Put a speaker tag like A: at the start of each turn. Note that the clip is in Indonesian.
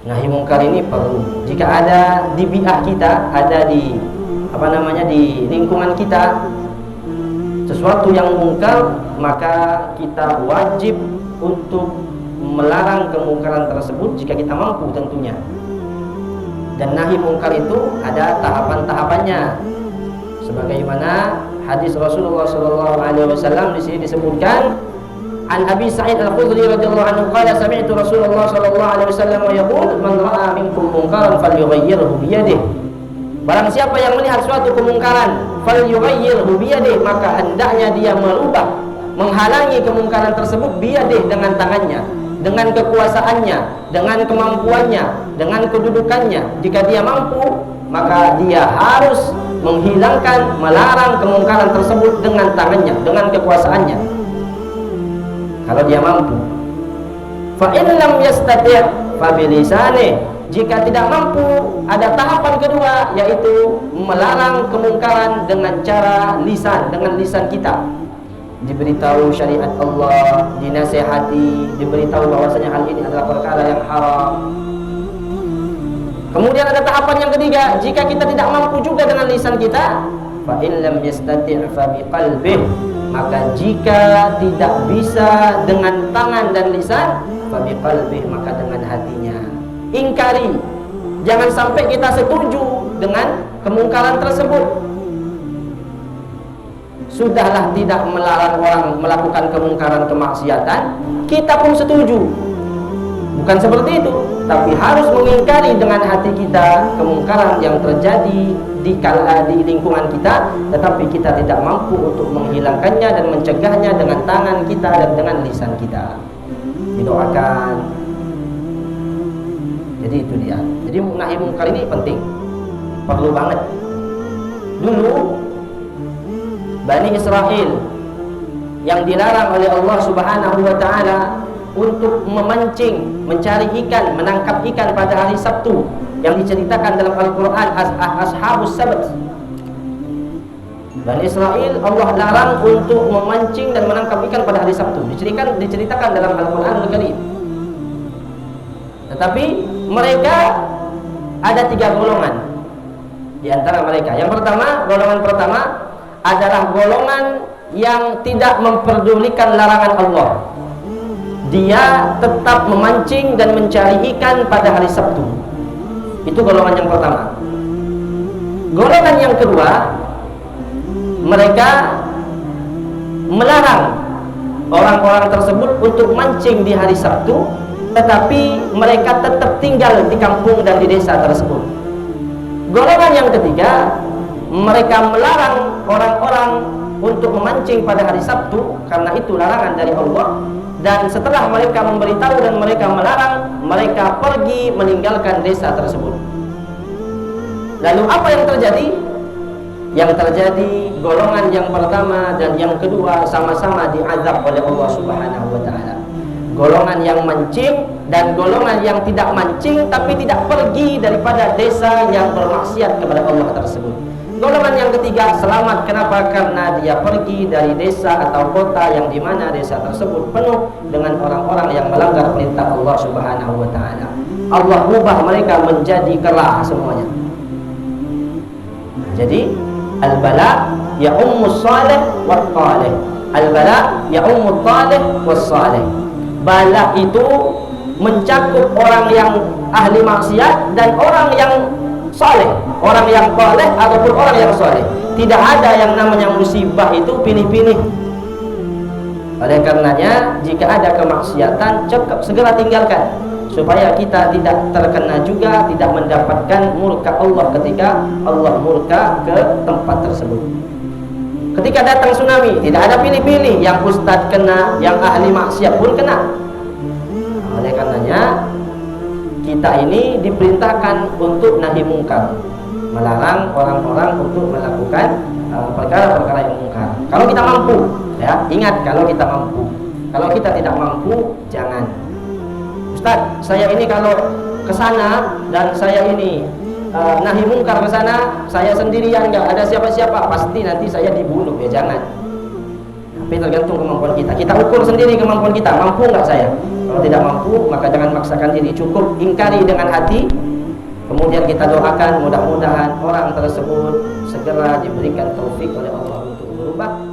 A: Nahi mungkar ini perlu. Jika ada di bi'ah kita, ada di di lingkungan kita sesuatu yang mungkar, maka kita wajib untuk melarang kemungkaran tersebut jika kita mampu tentunya. Dan nahi mungkar itu ada tahapan-tahapannya. Sebagaimana hadis Rasulullah SAW di sini disebutkan, An Abi Sa'id Al-Khudri radhiyallahu anhu qala sami'tu Rasulullah sallallahu alaihi wasallam yaqul man ra'a minkum munkaran falyughayyirhu bi yadihi. Barang siapa yang melihat suatu kemungkaran, falyughayyirhu bi yadihi, maka hendaknya dia merubah, menghalangi kemungkaran tersebut bi yadihi, dengan tangannya, dengan kekuasaannya, dengan kemampuannya, dengan kedudukannya. Jika dia mampu, maka dia harus menghilangkan, melarang kemungkaran tersebut dengan tangannya, dengan kekuasaannya. Kalau dia mampu. Fa in lam yastati' fa bilisani. Jika tidak mampu, ada tahapan kedua, yaitu melarang kemungkaran dengan cara lisan, dengan lisan kita. Diberitahu syariat Allah, dinasihati, diberitahu bahwasanya hal ini adalah perkara yang haram. Kemudian ada tahapan yang ketiga, jika kita tidak mampu juga dengan lisan kita, fa in lam yastati' fa biqalbihi. Maka jika tidak bisa dengan tangan dan lisan, fa biqalbihi, maka dengan hatinya. Ingkari, jangan sampai kita setuju dengan kemungkaran tersebut. Sudahlah tidak melarang orang melakukan kemungkaran, kemaksiatan, kita pun setuju. Bukan seperti itu, tapi harus mengingkari dengan hati kita kemungkaran yang terjadi di lingkungan kita, tetapi kita tidak mampu untuk menghilangkannya dan mencegahnya dengan tangan kita dan dengan lisan kita. Didoakan. Jadi itu dia. Jadi nahi mungkar ini penting, perlu banget. Dulu Bani Israel yang dilarang oleh Allah Subhanahu wa Ta'ala untuk memancing, mencari ikan, menangkap ikan pada hari Sabtu, yang diceritakan dalam Al-Quran, Ashabus Sabt. Bani Israel Allah larang untuk memancing dan menangkap ikan pada hari Sabtu, diceritakan dalam Al-Quran Al-Karim. Tetapi mereka ada 3 golongan di antara mereka. Yang pertama, golongan pertama adalah golongan yang tidak memperdulikan larangan Allah. Dia tetap memancing dan mencari ikan pada hari Sabtu. Itu golongan yang pertama. Golongan yang kedua, mereka melarang orang-orang tersebut untuk mancing di hari Sabtu, tetapi mereka tetap tinggal di kampung dan di desa tersebut. Golongan yang ketiga, mereka melarang orang-orang untuk memancing pada hari Sabtu karena itu larangan dari Allah. Dan setelah mereka memberitahu dan mereka melarang, mereka pergi meninggalkan desa tersebut. Lalu apa yang terjadi? Yang terjadi, golongan yang pertama dan yang kedua sama-sama diazab oleh Allah Subhanahu wa Ta'ala. Golongan yang mancing dan golongan yang tidak mancing tapi tidak pergi daripada desa yang bermaksiat kepada Allah tersebut. Golongan yang ketiga selamat. Kenapa? Karena dia pergi dari desa atau kota yang dimana desa tersebut penuh dengan orang-orang yang melanggar perintah Allah Subhanahu wa Ta'ala. Allah ubah mereka menjadi kera semuanya. Jadi al-bala ya'ummus salih wa talih. Al-bala ya'ummus talih wa salih. Bala itu mencakup orang yang ahli maksiat dan orang yang saleh, orang yang saleh ataupun orang yang saleh. Tidak ada yang namanya musibah itu pilih-pilih. Oleh karenanya, jika ada kemaksiatan, cukup segera tinggalkan supaya kita tidak terkena juga, tidak mendapatkan murka Allah ketika Allah murka ke tempat tersebut. Ketika datang tsunami, tidak ada pilih-pilih, yang ustadz kena, yang ahli maksiat pun kena. Oleh karenanya, kita ini diperintahkan untuk nahi mungkar, melarang orang-orang untuk melakukan perkara-perkara yang mungkar. Kalau kita mampu, ya, ingat kalau kita mampu. Kalau kita tidak mampu, jangan. Ustaz, saya ini kalau ke sana dan saya ini nahi mungkar ke sana, saya sendirian, nggak ada siapa-siapa, pasti nanti saya dibunuh. Ya jangan. Tapi tergantung kemampuan kita. Kita ukur sendiri kemampuan kita, mampu nggak saya? Kalau tidak mampu, maka jangan maksakan diri, cukup ingkari dengan hati. Kemudian kita doakan mudah-mudahan orang tersebut segera diberikan taufik oleh Allah untuk berubah.